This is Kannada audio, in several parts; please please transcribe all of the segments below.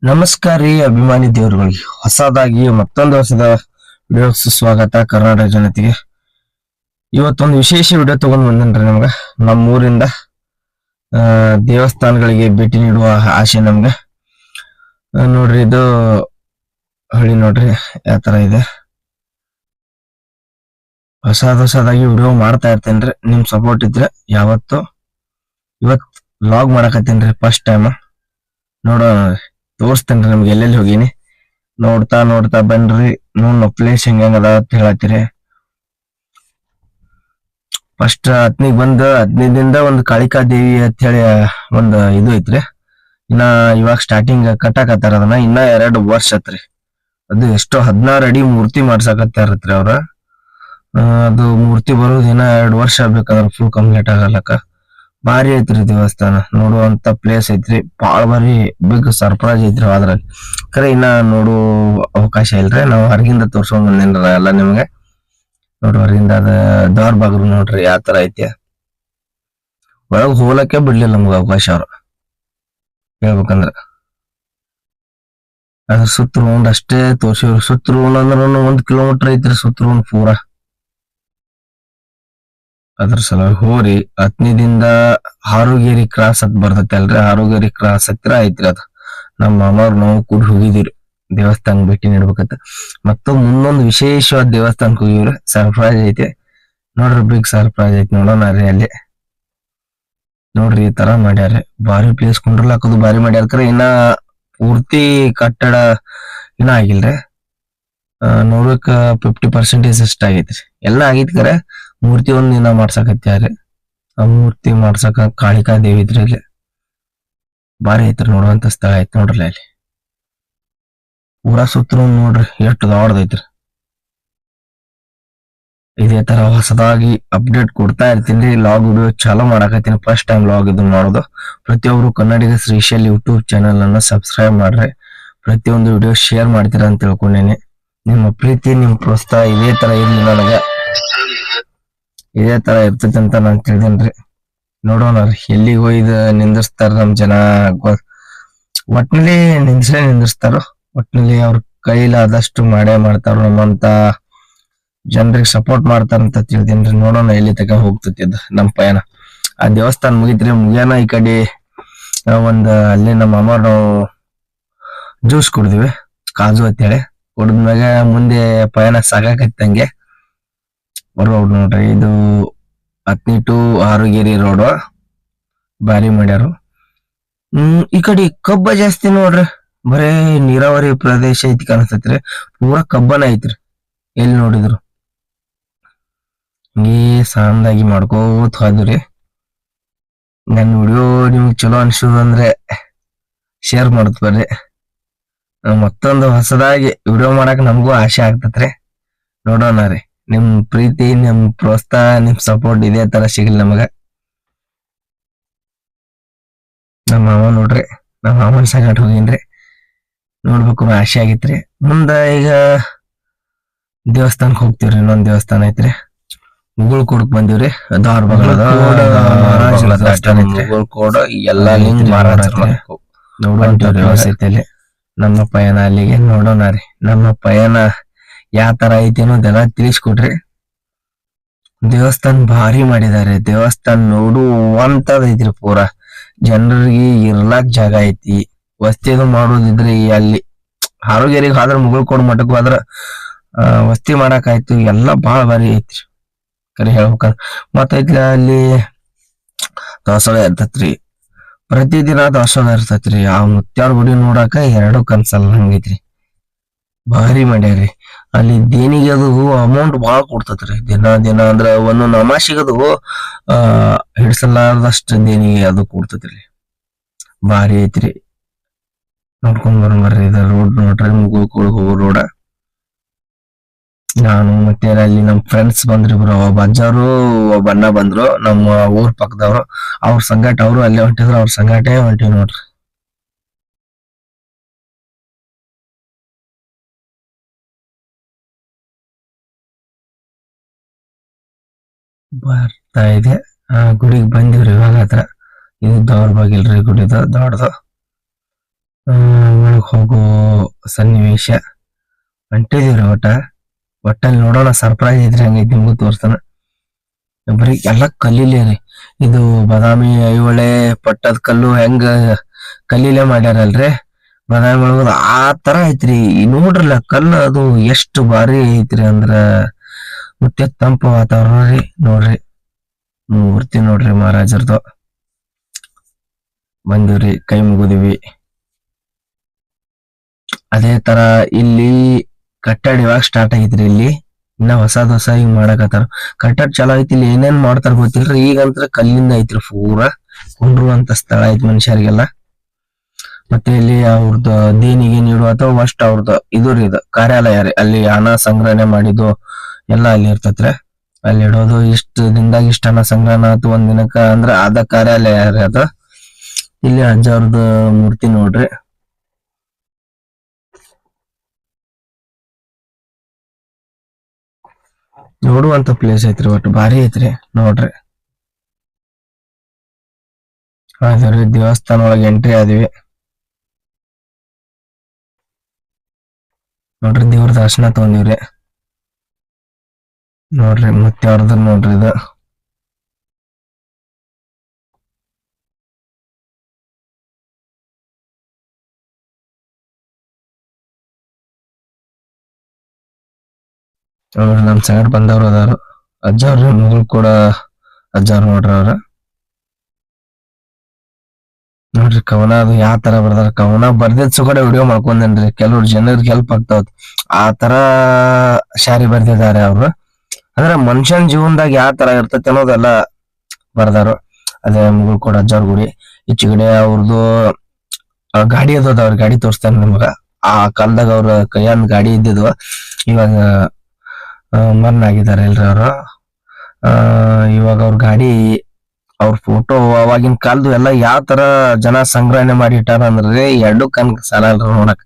ನಮಸ್ಕಾರ ರೀ ಅಭಿಮಾನಿ ದೇವರುಗಳಿಗೆ ಹೊಸದಾಗಿ ಮತ್ತೊಂದು ಹೊಸದ ವಿಡಿಯೋಸ್ ಸ್ವಾಗತ ಕರ್ನಾಟಕ ಜನತೆಗೆ. ಇವತ್ತೊಂದು ವಿಶೇಷ ವಿಡಿಯೋ ತಗೊಂಡ್ ಬಂದನ್ರಿ ನಮ್ಗ. ನಮ್ಮೂರಿಂದ ದೇವಸ್ಥಾನಗಳಿಗೆ ಭೇಟಿ ನೀಡುವ ಆಸೆ ನಮ್ಗೆ. ನೋಡ್ರಿ ಇದು ಹಳ್ಳಿ ನೋಡ್ರಿ ಯಾವ ತರ ಇದೆ. ಹೊಸದಾಗಿ ವಿಡಿಯೋ ಮಾಡ್ತಾ ಇರ್ತೇನ್ರಿ. ನಿಮ್ ಸಪೋರ್ಟ್ ಇದ್ರೆ ಇವತ್ ವ್ಲಾಗ್ ಮಾಡಕತ್ತೇನ್ರಿ ಫಸ್ಟ್ ಟೈಮ್. ನೋಡೋಣ ತೋರಿಸ್ತೇನ್ರಿ ನಿಮ್ಗೆ ಎಲ್ಲೆಲ್ಲಿ ಹೋಗಿನಿ. ನೋಡ್ತಾ ಬನ್ರಿ. ಪ್ಲೇಸ್ ಹೆಂಗದ ಅಂತ ಹೇಳತ್ತೀರಿ. ಫಸ್ಟ್ ಹತ್ನಿಗ್ ಬಂದು 15ದಿಂದ ಒಂದು ಕಾಳಿಕಾ ದೇವಿ ಅಂತ ಹೇಳಿ ಒಂದು ಇದು ಐತ್ರಿ. ಇವಾಗ ಸ್ಟಾರ್ಟಿಂಗ್ ಕಟ್ಟಾಕತ್ತಾರ ಅದನ್ನ. ಇನ್ನ 2 ವರ್ಷ ಆತ್ರಿ. ಅದು ಎಷ್ಟೋ 16 ಅಡಿ ಮೂರ್ತಿ ಮಾಡ್ಸಕತ್ತಾರತ್ರಿ ಅವ್ರ. ಅದು ಮೂರ್ತಿ ಬರೋದು ಇನ್ನ 2 ವರ್ಷ ಆಗ್ಬೇಕಂದ್ರ ಫುಲ್ ಕಂಪ್ಲೀಟ್ ಆಗಲಕ್ಕ. ಭಾರಿ ಐತ್ರಿ ದೇವಸ್ಥಾನ. ನೋಡುವಂತ ಪ್ಲೇಸ್ ಐತ್ರಿ. ಬಾಳ ಭಾರಿ ಬಿಗ್ ಸರ್ಪ್ರೈಸ್ ಐತ್ರಿ ಅದ್ರಲ್ಲಿ. ಖರೆ ಇನ್ನ ನೋಡು ಅವಕಾಶ ಇಲ್ರಿ. ನಾವು ಹೊರಗಿಂದ ತೋರ್ಸ್ಕೊಂಡ್ ಬಂದೇನ್ರ ಎಲ್ಲ ನಿಮ್ಗೆ. ನೋಡ್ರಿ ಹೊರಗಿಂದ ಅದ ದೌರ್ ಬಾಗ್ರು ನೋಡ್ರಿ ಯಾವ ತರ ಐತಿ. ಒಳಗ್ ಹೋಗ್ಲಕ್ಕೆ ಬಿಡ್ಲಿಲ್ಲ ನಮ್ಗ ಅವಕಾಶ ಅವ್ರು ಹೇಳ್ಬೇಕಂದ್ರ. ಅದ್ರ ಸುತ್ತ ರೌಂಡ್ ಅಷ್ಟೇ ತೋರ್ಸಿವ್ರಿ. ಸುತ್ತ ರೌಂಡ್ ಅಂದ್ರ 1 ಕಿಲೋಮೀಟರ್ ಐತ್ರಿ ಸುತ್ತ ರೌಂಡ್ ಪೂರಾ. ಅದ್ರ ಸಲುವಾಗಿ ಹೋರಿ. ಹತ್ನಿದಿಂದ ಹಾರುಗೇರಿ ಕ್ರಾಸ್ ಅಂತ ಬರ್ತೈತಿ ಅಲ್ರಿ. ಹಾರುಗೇರಿ ಕ್ರಾಸ್ ಹತ್ತಿರ ಐತ್ರಿ ಅದು. ನಮ್ಮ ಮಾಮವ್ರು ನಾವು ಕೂಡ ಹೋಗಿದಿವ್ರಿ ದೇವಸ್ಥಾನ ಭೇಟಿ ನೀಡ್ಬೇಕಂತ. ಮತ್ತು ಮುಂದೊಂದು ವಿಶೇಷವಾದ ದೇವಸ್ಥಾನಕ್ಕೆ ಹೋಗಿವ್ರಿ. ಸರ್ಪ್ರೈಸ್ ಐತಿ ನೋಡ್ರಿ. ಬಿಗ್ ಸರ್ಪ್ರೈಸ್ ಐತಿ. ನೋಡೋಣ ರೀ ಅಲ್ಲಿ. ನೋಡ್ರಿ ಈ ತರ ಮಾಡ್ಯಾರ. ಬಾರಿ ಪ್ಲೇಸ್ ಕುಂಡ್ರಲಾಕದು ಬಾರಿ ಮಾಡ್ಯಾರ. ಇನ್ನ ಪೂರ್ತಿ ಕಟ್ಟಡ ಇನ್ನ ಆಗಿಲ್ರಿ. ನೋಡಕ್ 50% ಅಷ್ಟ ಆಗೈತ್ರಿ. ಎಲ್ಲ ಆಗೈತಿ. ಕರೆ ಮೂರ್ತಿ ಒಂದ್ ದಿನ ಮಾಡ್ಸಕತ್ಯಾರಿ. ಆ ಮೂರ್ತಿ ಮಾಡ್ಸಕ ಕಾಳಿಕಾ ದೇವಿ ಇದ್ರಿ ಇಲ್ಲಿ. ಬಾರಿ ಐತ್ರಿ ನೋಡುವಂತ ಸ್ಥಳ ಐತಿ ನೋಡ್ರಿ ಅಲ್ಲಿ. ಪೂರಾ ಸುತ್ತಲೂ ನೋಡ್ರಿ ಎಷ್ಟು ದೊಡ್ಡದೈತ್ರಿ. ಇದೇ ತರ ಹೊಸದಾಗಿ ಅಪ್ಡೇಟ್ ಕೊಡ್ತಾ ಇರ್ತೀನಿ. ಲಾಗ್ ವಿಡಿಯೋ ಚಾಲೂ ಮಾಡಾಕತ್ತೀನಿ. ಫಸ್ಟ್ ಟೈಮ್ ಲಾಗ್ ಇದನ್ನ ಮಾಡೋದು. ಪ್ರತಿಯೊಬ್ರು ಕನ್ನಡಿಗ ಶ್ರೀಶೈಲ್ ಯೂಟ್ಯೂಬ್ ಚಾನೆಲ್ ಅನ್ನ ಸಬ್ಸ್ಕ್ರೈಬ್ ಮಾಡ್ರಿ. ಪ್ರತಿಯೊಂದು ವಿಡಿಯೋ ಶೇರ್ ಮಾಡ್ತೀರಾ ಅಂತ ತಿಳ್ಕೊಂಡೇನಿ. ನಿಮ್ಮ ಪ್ರೀತಿ ನಿಮ್ ಪ್ರೋತ್ಸಾಹ ಇದೇ ತರ ಇರ್ಲಿ ನನಗ. ಇದೇ ತರ ಇರ್ತೈತಿ ಅಂತ ನಾನ್ ತಿಳಿದೇನ್ರಿ. ನೋಡೋಣ ರೀ ಎಲ್ಲಿಗೆ ಹೋಯ್ದು ನಿಂದಿರ್ಸ್ತಾರ ನಮ್ ಜನ. ಒಟ್ನಲ್ಲಿ ನಿಂದಿರ್ಸ್ತಾರ. ಒಟ್ನಲ್ಲಿ ಅವ್ರ ಕೈಲಾದಷ್ಟು ಮಾಡೇ ಮಾಡ್ತಾರ. ನಮ್ಮಂತ ಜನರಿಗೆ ಸಪೋರ್ಟ್ ಮಾಡ್ತಾರಂತ ತಿಳಿದೇನ್ರಿ. ನೋಡೋಣ ಎಲ್ಲಿ ತಕ ಹೋಗ್ತೈತಿ ನಮ್ ಪಯಣ. ಆ ದೇವಸ್ಥಾನ ಮುಗಿತ್ರಿ. ಮುಗಿಯೋಣ ಈ ಕಡೆ ಅಲ್ಲಿ ನಮ್ಮ ಅಮ್ಮ ನಾವು ಜ್ಯೂಸ್ ಕುಡ್ದಿವಿ ಕಾಜು ಅಂತೇಳಿ. ಕುಡಿದ್ಮ್ಯಾಗ ಮುಂದೆ ಪಯಣ ಸಾಗಾಕತ್ತಂಗೆ ರೋಡ್ ನೋಡ್ರಿ. ಇದು ಹತ್ನಿ ಟು ಹಾರುಗೇರಿ ರೋಡ್ ಬಾರಿ ಮಾಡ್ಯಾರು. ಈ ಕಡೆ ಕಬ್ಬ ಜಾಸ್ತಿ ನೋಡ್ರಿ. ಬರೇ ನೀರಾವರಿ ಪ್ರದೇಶ ಐತಿ ಕಾಣಿಸ್ತೈತ್ರಿ. ಪೂರಾ ಕಬ್ಬನ ಐತ್ರಿ ಎಲ್ಲಿ ನೋಡಿದ್ರು. ಹಿಂಗೇ ಸಾಂದಾಗಿ ಮಾಡ್ಕೋತ ಹೋದ್ರಿ. ನನ್ ವಿಡಿಯೋ ನಿಮ್ಗೆ ಚಲೋ ಅನ್ಸೋದು ಅಂದ್ರೆ ಶೇರ್ ಮಾಡತ್ ಬರ್ರಿ. ಮತ್ತೊಂದು ಹೊಸದಾಗಿ ವಿಡಿಯೋ ಮಾಡಕ್ ನಮಗೂ ಆಸೆ ಆಗ್ತತ್ರಿ. ನೋಡೋಣ ರೀ. ನಿಮ್ ಪ್ರೀತಿ ನಿಮ್ ಪ್ರೋತ್ಸಾಹ ನಿಮ್ ಸಪೋರ್ಟ್ ಇದೇ ತರ ಸಿಗ್ಲಿ ನಮಗ. ನಮ್ಮ ಮಾವ ನೋಡ್ರಿ. ನಮ್ಮ ಮಾವನ್ ಸಂಗಟ ಹೋಗಿನ್ರಿ. ನೋಡ್ಬೇಕು ಆಸೆ ಆಗಿತ್ರಿ. ಮುಂದ ಈಗ ದೇವಸ್ಥಾನಕ್ ಹೋಗ್ತಿವ್ರಿ. ಇನ್ನೊಂದ್ ದೇವಸ್ಥಾನ ಐತ್ರಿ. ಮುಗುಳ್ ಕೋಡಕ್ ಬಂದಿವ್ರಿ. ದಾರ್ ಬಗಲದ ಮುಗುಳ್ ಕೋಡ ಎಲ್ಲಾ ಲಿಂಗ್ ನೋಡುವಂತ ನಮ್ಮ ಪಯಣ ಅಲ್ಲಿಗೆ. ನೋಡೋಣ ರೀ ನಮ್ಮ ಪಯಣ ಯಾವ ತರ ಐತಿ ಅನ್ನೋದೆಲ್ಲ ತಿಳಿಸ್ಕೊಡ್ರಿ. ದೇವಸ್ಥಾನ ಭಾರಿ ಮಾಡಿದಾರೆ. ದೇವಸ್ಥಾನ ನೋಡುವಂತದ್ ಐತ್ರಿ. ಪೂರಾ ಜನರಿಗೆ ಇರ್ಲಾಕ್ ಜಾಗ ಐತಿ. ವಸ್ತಿದು ಮಾಡೋದಿದ್ರಿ ಅಲ್ಲಿ ಹಾರುಗೇರಿಗೆ ಹೋದ್ರ ಮುಗುಳ್ಕೋಡ್ ಮಠಕ್ ಹೋದ್ರ ವಸ್ತಿ ಮಾಡಕ್ ಆಯ್ತು. ಎಲ್ಲಾ ಬಾಳ ಭಾರಿ ಐತ್ರಿ ಕರೆ ಹೇಳ್ಬೇಕಂದ್ರ. ಮತ್ತೈತ್ಲ ಅಲ್ಲಿ ದಾಸೋಹ ಇರ್ತೈತ್ರಿ. ಪ್ರತಿದಿನ ದಾಸೋಹ ಇರ್ತೈತ್ರಿ. ಆ ಮುತ್ಯಾರ ಗುಡಿ ನೋಡಾಕ 2 ಕನ್ಸಲ್ಲ ಹಂಗೈತ್ರಿ. ಭಾರಿ ಮಾಡ್ಯಾರಿ. ಅಲ್ಲಿ ದೇಣಿಗೆ ಅದು ಅಮೌಂಟ್ ಬಾಳ ಕೊಡ್ತತ್ರಿ. ದಿನ ಅಂದ್ರ ಒಂದೊಂದು ಅಮಾಸಿಗದು ಹಿಡ್ಸಲಾರ್ದಷ್ಟ ದೇಣಿಗೆ ಅದು ಕೊಡ್ತತ್ರಿ. ಭಾರಿ ಐತ್ರಿ. ನೋಡ್ಕೊಂಡ್ ಬರ್ರಿ. ಇದ ರೋಡ್ ನೋಡ್ರಿ ಮುಗುಳ್ಕೋಡ್ ಹೋಗೋ ರೋಡ. ನಾನು ಮತ್ತೆ ಅಲ್ಲಿ ನಮ್ ಫ್ರೆಂಡ್ಸ್ ಬಂದ್ರಿ. ಒಬ್ಬ ಅಜ್ಜಾರು ಒಬ್ಬ ಅಣ್ಣ ಬಂದ್ರು ನಮ್ಮ ಊರ್ ಪಕ್ಕದವ್ರು. ಅವ್ರ ಸಂಗಾಟ ಅವರು ಅಲ್ಲೇ ಹೊಂಟಿದ್ರು. ಅವ್ರ ಸಂಗಾಟೇ ಹೊಂಟಿವ್ ನೋಡ್ರಿ. ಬರ್ತಾ ಇದೆ. ಗುಡಿಗೆ ಬಂದಿವ್ರಿ ಇವಾಗ ಹತ್ರ. ಇದು ದೌರ್ ಬಾಗಿಲ್ರಿ ಗುಡಿದ ದೊಡ್ಡದು. ಒಳಗ್ ಹೋಗೋ ಸನ್ನಿವೇಶ ಹೊಂಟಿದೀವ್ರಿ ಒಟ್ಟಲ್ಲಿ ನೋಡೋಣ. ಸರ್ಪ್ರೈಸ್ ಇದ್ರಿ ಹಂಗೈತಿ, ನಿಮ್ಗೂ ತೋರ್ಸ್ತಾನ. ಬರೀ ಎಲ್ಲ ಕಲ್ಲಿಲೇ ರೀ. ಇದು ಬಾದಾಮಿ ಐಹೊಳೆ ಪಟ್ಟದ ಕಲ್ಲು ಹೆಂಗ ಕಲ್ಲಿಲೇ ಮಾಡ್ಯಾರಲ್ರಿ, ಬಾದಾಮಿ ಒಳಗ ಆ ತರ ಐತ್ರಿ. ನೋಡ್ರಲ್ಲ ಕಲ್ಲು ಅದು ಎಷ್ಟು ಭಾರಿ ಐತ್ರಿ ಅಂದ್ರ, ಮತ್ತೆ ತಂಪು ವಾತಾವರಣ ರೀ. ನೋಡ್ರಿ ಮೂರ್ತಿ ನೋಡ್ರಿ ಮಹಾರಾಜರ್ದು. ಬಂದಿವ್ರಿ, ಕೈ ಮುಗಿದಿವಿ. ಅದೇ ತರ ಇಲ್ಲಿ ಕಟ್ಟಡ ಇವಾಗ ಸ್ಟಾರ್ಟ್ ಆಗೈತ್ರಿ. ಇಲ್ಲಿ ಇನ್ನ ಹೊಸ ಹಿಂಗ್ ಮಾಡಕತ್ತಾರ. ಕಟ್ಟಡ ಚಲೋ ಐತಿ. ಇಲ್ಲಿ ಏನೇನ್ ಮಾಡ್ತಾರ ಗೊತ್ತಿಲ್ರಿ. ಈಗಂತ್ರ ಕಲ್ಲಿಂದ ಐತ್ರಿ ಪೂರಾ. ಕುಂಡ್ರುವಂತ ಸ್ಥಳ ಐತಿ ಮನುಷ್ಯರಿಗೆಲ್ಲ. ಮತ್ತೆ ಇಲ್ಲಿ ಅವ್ರದ್ದು ದೇಣಿಗೆ ನೀಡುವ ಅಥವಾ ಅಷ್ಟ ಅವ್ರದ್ದು ಇದು ರೀ, ಇದು ಕಾರ್ಯಾಲಯ ರೀ. ಅಲ್ಲಿ ಹಣ ಸಂಗ್ರಹಣೆ ಮಾಡಿದ್ದು ಎಲ್ಲ ಅಲ್ಲಿ ಇರ್ತತ್ರಿ. ಅಲ್ಲಿ ಇಡೋದು ಇಷ್ಟ ದಿನದಾಗ ಇಷ್ಟ ಹಣ ಸಂಗ್ರಹಣ ಅಥವಾ ಒಂದ್ ದಿನಕ್ಕ ಅಂದ್ರ ಅದ ಕಾರ್ಯಾಲಯ ರೀ ಅದು. ಇಲ್ಲಿ ಅಜ್ಜ ಅವ್ರದ್ದು ಮೂರ್ತಿ ನೋಡ್ರಿ. ನೋಡುವಂತ ಪ್ಲೇಸ್ ಐತ್ರಿ, ಒಟ್ಟು ಭಾರಿ ಐತ್ರಿ. ನೋಡ್ರಿ ಅದ್ರಿ ದೇವಸ್ಥಾನ ಒಳಗೆ ಎಂಟ್ರಿ ಆದಿವಿ. ನೋಡ್ರಿ ದೇವ್ರ ದರ್ಶನ ತಗೊಂಡಿವ್ರಿ. ನೋಡ್ರಿ ಮತ್ತೆ ಅವ್ರದ್ದು ನೋಡ್ರಿ ಇದು. ನೋಡ್ರಿ ನಮ್ ಸೈಡ್ ಬಂದವ್ರು ಅದಾರು. ಅಜ್ಜವ್ರ ಮಗಳು ಕೂಡ ಅಜ್ಜವ್ರು ನೋಡ್ರಿ ಅವ್ರ. ನೋಡ್ರಿ ಕವನ ಅದು ಯಾವ ತರ ಬರ್ದಾರ. ಕವನ ಬರ್ದಿದ್ ಸುಗಡೆ ವಿಡಿಯೋ ಮಾಡ್ಕೊಂಡೇನ್ರಿ. ಕೆಲವ್ರು ಜನರಿಗೆ ಹೆಲ್ಪ್ ಆಗ್ತಾವ ಆ ತರ ಶಾರಿ ಬರ್ದಿದ್ದಾರೆ ಅವ್ರು. ಅಂದ್ರೆ ಮನುಷ್ಯನ್ ಜೀವನದಾಗ ಯಾವ ತರ ಇರ್ತೈತಿ ಅನ್ನೋದೆಲ್ಲ ಬರ್ದಾರು. ಅದೇ ಮಗಳು ಕೂಡ ಅಜ್ಜವ್ರ ಗುಡಿ. ಈಚೆಗಡೆ ಅವ್ರದ್ದು ಗಾಡಿ ಅದ, ಅವ್ರ ಗಾಡಿ ತೋರಿಸ್ತಾನೆ ನಿಮ್ಗ. ಆ ಕಾಲದಾಗ ಅವ್ರ ಕೈಯಂದ್ ಗಾಡಿ ಇದ್ದಿದ್ವು, ಇವಾಗ ಮರ್ನ್ ಆಗಿದ್ದಾರೆ ಎಲ್ರಿ ಅವರು. ಇವಾಗ ಅವ್ರ ಗಾಡಿ, ಅವ್ರ ಫೋಟೋ ಅವಾಗಿನ ಕಾಲದ್ದು ಎಲ್ಲ ಯಾವ ತರ ಜನ ಸಂಗ್ರಹಣೆ ಮಾಡಿ ಇಟ್ಟಾರ ಅಂದ್ರೆ ಎರಡು ಕಣ್ ಸಾಲಲ್ರಿ ನೋಡಕ್.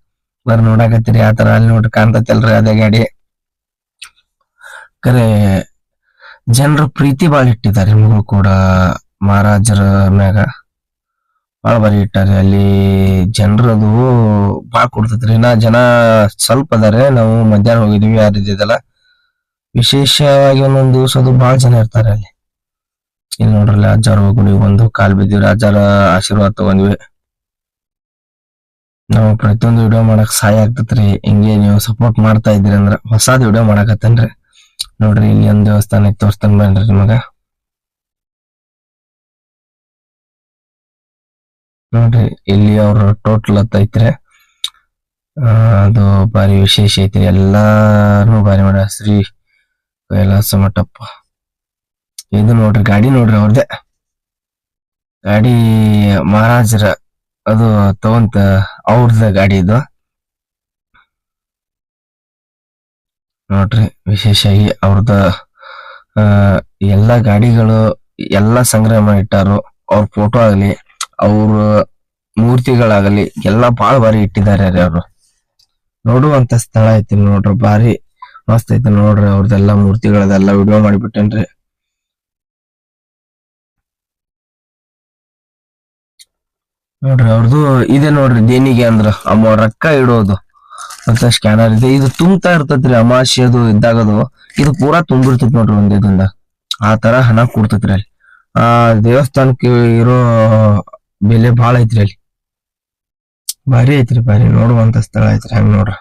ನೋಡಕತ್ತೀರಿ ಯಾವ ತರ. ಅಲ್ಲಿ ನೋಡ್ರಿ ಕಾಣ್ತೈತಲ್ರಿ ಅದೇ ಗಾಡಿ. ಕರೆ ಜನರು ಪ್ರೀತಿ ಬಾಳ ಇಟ್ಟಿದ್ದಾರೆ ನಿಮಗೂ ಕೂಡ ಮಹಾರಾಜರ ಮ್ಯಾಗ. ಬಾಳ ಬಾರಿ ಇಟ್ಟಾರೆ ಅಲ್ಲಿ. ಜನರು ಅದು ಬಾಳ ಕೊಡ್ತೈತ್ರಿ. ಇನ್ನ ಜನ ಸ್ವಲ್ಪ ಅದಾರೆ. ನಾವು ಮಧ್ಯಾಹ್ನ ಹೋಗಿದ್ವಿ, ಯಾರಿದ್ದಲ್ಲ. ವಿಶೇಷವಾಗಿ ಒಂದೊಂದು ದಿವಸ ಅದು ಬಾಳ ಜನ ಇರ್ತಾರೆ ಅಲ್ಲಿ. ಇಲ್ಲಿ ನೋಡ್ರಲ್ಲ ಅಜ್ಜಾರ ಗುಡಿ ಒಂದು ಕಾಲ್ ಬಿದ್ದಿವ್ರಿ. ಅಜ್ಜಾರ ಆಶೀರ್ವಾದ ತಗೊಂಡ್ವಿ. ನಾವು ಪ್ರತಿಯೊಂದು ವಿಡಿಯೋ ಮಾಡಕ್ ಸಹಾಯ ಆಗ್ತತ್ರಿ. ಹಿಂಗೆ ನೀವು ಸಪೋರ್ಟ್ ಮಾಡ್ತಾ ಇದ್ರಿ ಅಂದ್ರ ಹೊಸಾದ್ ವಿಡಿಯೋ ಮಾಡಕತ್ತೇನ್ರಿ. ನೋಡ್ರಿ ಇಲ್ಲಿ ಒಂದ್ ದೇವಸ್ಥಾನ ತೋರ್ಸ್ತಾನ ಬನ್ರಿ ನಿಮಗ. ನೋಡ್ರಿ ಇಲ್ಲಿ ಅವ್ರ ಟೋಟಲ್ ಐತ್ರಿ. ಅದು ಬಾರಿ ವಿಶೇಷ ಐತ್ರಿ. ಎಲ್ಲಾರು ಬಾರಿ ಮಾಡ ಶ್ರೀ ಕೈಲಾಸ ಮಠಪ್ಪ. ಇದು ನೋಡ್ರಿ ಗಾಡಿ ನೋಡ್ರಿ ಅವ್ರದೇ ಗಾಡಿ, ಮಹಾರಾಜರ ಅದು ತಗೊಂತ ಅವ್ರದ ಗಾಡಿ ಇದು. ನೋಡ್ರಿ ವಿಶೇಷವಾಗಿ ಅವ್ರದ ಎಲ್ಲಾ ಗಾಡಿಗಳು ಎಲ್ಲಾ ಸಂಗ್ರಹ ಮಾಡಿಟ್ಟಾರು. ಅವ್ರ ಫೋಟೋ ಆಗ್ಲಿ, ಅವ್ರ ಮೂರ್ತಿಗಳಾಗಲಿ ಎಲ್ಲಾ ಬಾಳ ಬಾರಿ ಇಟ್ಟಿದ್ದಾರೆ ಅವ್ರು. ನೋಡುವಂತ ಸ್ಥಳ ಐತಿ ನೋಡ್ರಿ, ಬಾರಿ ಮಸ್ತ್ ಐತಿ ನೋಡ್ರಿ. ಅವ್ರದೆಲ್ಲಾ ಮೂರ್ತಿಗಳದೆಲ್ಲ ವಿಡಿಯೋ ಮಾಡಿಬಿಟ್ಟೇನ್ರಿ. ನೋಡ್ರಿ ಅವ್ರದ್ದು ಇದೆ ನೋಡ್ರಿ ದೇಣಿಗೆ ಅಂದ್ರ ರೊಕ್ಕ ಇಡೋದು ಮತ್ತೆ ಸ್ಕ್ಯಾನರ್ ಇದೆ. ಇದು ತುಂಬ್ತಾ ಇರ್ತೈತ್ರಿ ಅಮಾವಾಸ್ಯೆ ಅದು ಇದ್ದಾಗದು. ಇದು ಪೂರಾ ತುಂಬಿರ್ತೈತಿ ನೋಡ್ರಿ ಒಂದ್ ಇದರಿಂದ. ಆ ತರ ಹಣ ಕೊಡ್ತೈತ್ರಿ ಅಲ್ಲಿ. ಆ ದೇವಸ್ಥಾನಕ್ಕೆ ಇರೋ ಬೆಲೆ ಬಾಳ ಐತ್ರಿ ಅಲ್ಲಿ. ಭಾರಿ ಐತ್ರಿ, ಭಾರಿ ನೋಡುವಂತ ಸ್ಥಳ ಐತ್ರಿ. ಹಂಗ ನೋಡ್ರಿ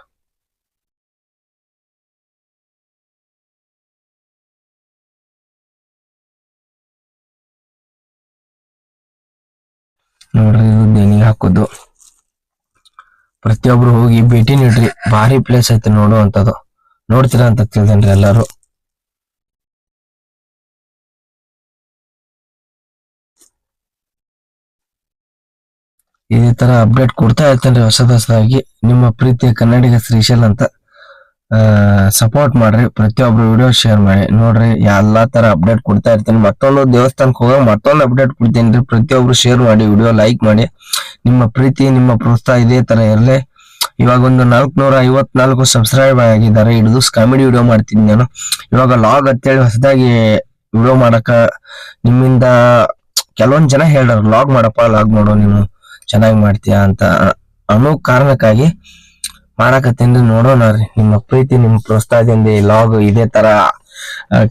ನೋಡ್ರಿ ಇದು ದೇಣಿಗೆ ಹಾಕೋದು. ಪ್ರತಿಯೊಬ್ರು ಹೋಗಿ ಭೇಟಿ ನೀಡ್ರಿ. ಭಾರಿ ಪ್ಲೇಸ್ ಐತಿ ನೋಡುವಂತದ್ದು. ನೋಡ್ತೀರಾ ಅಂತ ತಿಳ್ದೇನ್ರಿ ಎಲ್ಲಾರು. ಇದೇ ತರ ಅಪ್ಡೇಟ್ ಕೊಡ್ತಾ ಇರ್ತೇನ್ರಿ ಹೊಸದಾಗಿ. ನಿಮ್ಮ ಪ್ರೀತಿಯ ಕನ್ನಡಿಗ ಶ್ರೀಶೈಲ್ ಅಂತ. ಸಪೋರ್ಟ್ ಮಾಡ್ರಿ. ಪ್ರತಿಯೊಬ್ರು ವಿಡಿಯೋ ಶೇರ್ ಮಾಡಿ ನೋಡ್ರಿ. ಎಲ್ಲಾ ತರ ಅಪ್ಡೇಟ್ ಕೊಡ್ತಾ ಇರ್ತೀನಿ. ಮತ್ತೊಂದು ದೇವಸ್ಥಾನಕ್ಕೆ ಹೋಗ ಮತ್ತೊಂದು ಅಪ್ಡೇಟ್ ಕೊಡ್ತೀನಿ. ಪ್ರತಿಯೊಬ್ರು ಶೇರ್ ಮಾಡಿ, ವಿಡಿಯೋ ಲೈಕ್ ಮಾಡಿ. ನಿಮ್ಮ ಪ್ರೀತಿ, ನಿಮ್ಮ ಪ್ರೋತ್ಸಾಹ ಇದೇ ತರ ಇರಲಿ. ಇವಾಗ ಒಂದು 454 ಸಬ್ಸ್ಕ್ರೈಬ್ ಆಗಿದ್ದಾರೆ. ಹಿಡಿದು ಕಾಮಿಡಿ ವಿಡಿಯೋ ಮಾಡ್ತೀನಿ ನಾನು. ಇವಾಗ ಲಾಗ್ ಅಂತೇಳಿ ಹೊಸದಾಗಿ ವಿಡಿಯೋ ಮಾಡಕ ನಿಮ್ಮಿಂದ ಕೆಲವೊಂದ್ ಜನ ಹೇಳ್ಯಾರ, ಲಾಗ್ ಮಾಡಪ್ಪ, ಲಾಗ್ ಮಾಡೋ ನೀನು ಚೆನ್ನಾಗಿ ಮಾಡ್ತೀಯಾ ಅಂತ. ಅನ್ನೋ ಕಾರಣಕ್ಕಾಗಿ ಮಾಡಾಕತ್ತೇನ್ರಿ. ನೋಡೋಣ ರೀ, ನಿಮ್ಮ ಪ್ರೀತಿ ನಿಮ್ಮ ಪ್ರೋತ್ಸಾಹದಿಂದ ಈ ಲಾಗ್ ಇದೇ ತರ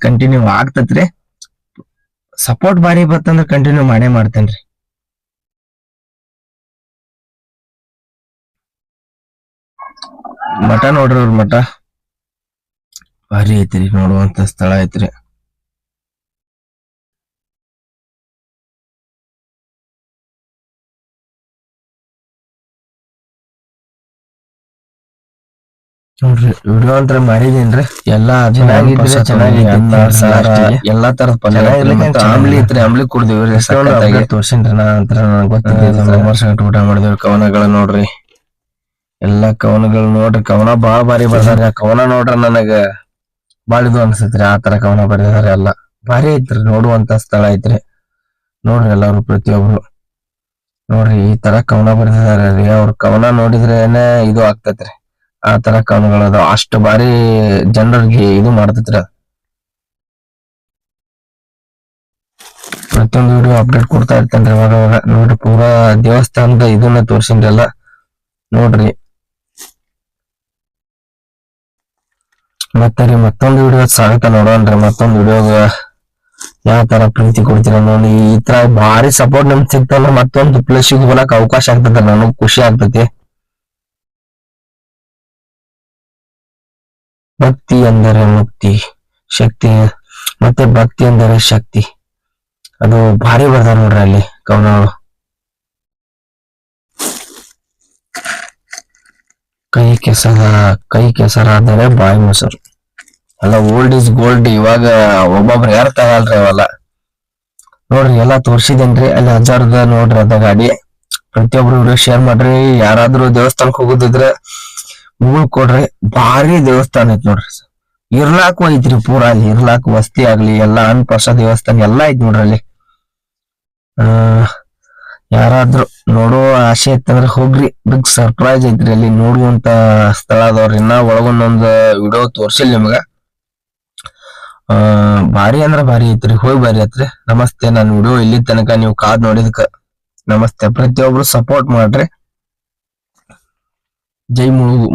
ಕಂಟಿನ್ಯೂ ಆಗ್ತತ್ರಿ. ಸಪೋರ್ಟ್ ಬಾರಿ ಬತ್ತಂದ್ರ ಕಂಟಿನ್ಯೂ ಮಾಡೇ ಮಾಡ್ತೇನ್ರಿ. ಮಠ ನೋಡ್ರಿ, ಅವ್ರ ಮಠ ಭಾರಿ ಐತ್ರಿ, ನೋಡುವಂತ ಸ್ಥಳ ಐತ್ರಿ. ನೋಡ್ರಿ ವಿಡಿಯೋ ಅಂತ ಮಾಡಿದೀನ್ರಿ, ಎಲ್ಲಾ ಚೆನ್ನಾಗಿದ್ರೆ ಎಲ್ಲಾ ತರದ ಪಲ್ಯ ಆಮ್ಲಿ ಐತ್ರಿ, ಆಮ್ಲಿ ಕುಡ್ದಿವ್ರಿ, ತೋರ್ಸಿನ್ರಿ. ನಾ ಅಂತ ನನಗ್ ಗೊತ್ತಿದ್ದ ಊಟ ಮಾಡಿದ್ವಿ. ಕವನಗಳ ನೋಡ್ರಿ, ಎಲ್ಲಾ ಕವನಗಳು ನೋಡ್ರಿ, ಕವನ ಬಾಳ ಬಾರಿ ಬರ್ದಾರ. ಕವನ ನೋಡ್ರ ನನಗ ಬಾಳ ಇದು ಅನ್ಸತ್ರಿ, ಆ ತರ ಕವನ ಬರೆದಾರ. ಎಲ್ಲಾ ಭಾರಿ ಐತ್ರಿ, ನೋಡುವಂತ ಸ್ಥಳ ಐತ್ರಿ. ನೋಡ್ರಿ ಎಲ್ಲಾರು ಪ್ರತಿಯೊಬ್ರು ನೋಡ್ರಿ, ಈ ತರ ಕವನ ಬರೆದಿದಾರ್ರಿ. ಅವ್ರ ಕವನ ನೋಡಿದ್ರೇನೆ ಇದು ಆಗ್ತೈತ್ರಿ, ಆ ತರ ಕವನಗಳದ ಅಷ್ಟು ಬಾರಿ ಜನರಿಗೆ ಇದು ಮಾಡ್ತೈತ್ರಿ. ಪ್ರತಿಯೊಂದು ವಿಡಿಯೋ ಅಪ್ಡೇಟ್ ಕೊಡ್ತಾ ಇರ್ತೇನ್ರಿ ಅವಾಗ ಅವಾಗ. ನೋಡ್ರಿ ಪೂರಾ ದೇವಸ್ಥಾನದ ಇದನ್ನ ತೋರ್ಸಿನ್ರಿ ಎಲ್ಲ ನೋಡ್ರಿ. ಮತ್ತೆ ರೀ ಮತ್ತೊಂದು ವಿಡಿಯೋ ಸ್ವಾಗತ ನೋಡೋಣ್ರಿ. ಮತ್ತೊಂದು ವಿಡಿಯೋಗ ಯಾವ ತರ ಪ್ರೀತಿ ಕೊಡ್ತೀರ ನೋಡಿ. ಈ ತರ ಭಾರಿ ಸಪೋರ್ಟ್ ನಮ್ಗೆ ಸಿಗ್ತಲ್ಲ, ಮತ್ತೊಂದು ಪ್ಲಸ್ ಹೋಗಕ್ ಅವಕಾಶ ಆಗ್ತದೆ, ನನಗ್ ಖುಷಿ ಆಗ್ತೈತಿ. ಭಕ್ತಿ ಅಂದರೆ ಮುಕ್ತಿ, ಶಕ್ತಿ ಮತ್ತೆ ಭಕ್ತಿ ಅಂದರೆ ಶಕ್ತಿ. ಅದು ಭಾರಿ ಬರ್ತಾರ ನೋಡ್ರಿ ಅಲ್ಲಿ ಕವನಗಳು. ಕೈ ಕೆಸರಾದರೆ ಬಾಯಿ ಮೊಸರು. ಎಲ್ಲ ಓಲ್ಡ್ ಇಸ್ ಗೋಲ್ಡ್. ಇವಾಗ ಒಬ್ಬೊಬ್ರು ಯಾರು ತಗಲ್ರಿ ಅವೆಲ್ಲ. ನೋಡ್ರಿ ಎಲ್ಲಾ ತೋರ್ಸಿದೇನ್ರಿ. ಅಲ್ಲಿ ಹಜಾರ್ದ ನೋಡ್ರಿ ಅದ ಗಾಡಿ. ಪ್ರತಿಯೊಬ್ರು ವಿಡಿಯೋ ಶೇರ್ ಮಾಡ್ರಿ. ಯಾರಾದ್ರೂ ದೇವಸ್ಥಾನಕ್ ಹೋಗೋದಿದ್ರೆ ಮುಗುಳ್ ಕೊಡ್ರಿ, ಭಾರಿ ದೇವಸ್ಥಾನ ಐತಿ ನೋಡ್ರಿ. ಇರ್ಲಾಕು ಐತ್ರಿ ಪೂರಾ, ಅಲ್ಲಿ ಇರ್ಲಾಕ್ ವಸ್ತಿ ಆಗ್ಲಿ ಎಲ್ಲಾ ಅನ್ಪರ್ಸ ದೇವಸ್ಥಾನ ಎಲ್ಲಾ ಐತಿ ನೋಡ್ರಿ ಅಲ್ಲಿ. ಯಾರಾದ್ರೂ ನೋಡೋ ಆಸೆ ಇತ್ತಂದ್ರೆ ಹೋಗ್ರಿ, ಬಿಗ್ ಸರ್ಪ್ರೈಸ್ ಐತ್ರಿ ಅಲ್ಲಿ ನೋಡುವಂತ ಸ್ಥಳ ಅದಾವ್ರಿ. ಇನ್ನ ಒಳಗೊಂದೊಂದ್ ವಿಡಿಯೋ ತೋರ್ಸಿಲ್ ನಿಮ್ಗ. ಭಾರಿ ಅಂದ್ರ ಭಾರಿ ಐತ್ರಿ, ಹೋಗಿ ಬಾರಿ ಐತ್ರಿ. ನಮಸ್ತೆ. ನಾನು ವಿಡಿಯೋ ಇಲ್ಲಿ ತನಕ ನೀವು ಕಾದ್ ನೋಡಿದಕ್ಕ ನಮಸ್ತೆ. ಪ್ರತಿಯೊಬ್ರು ಸಪೋರ್ಟ್ ಮಾಡ್ರಿ. ಜೈ ಮುಳುಗು.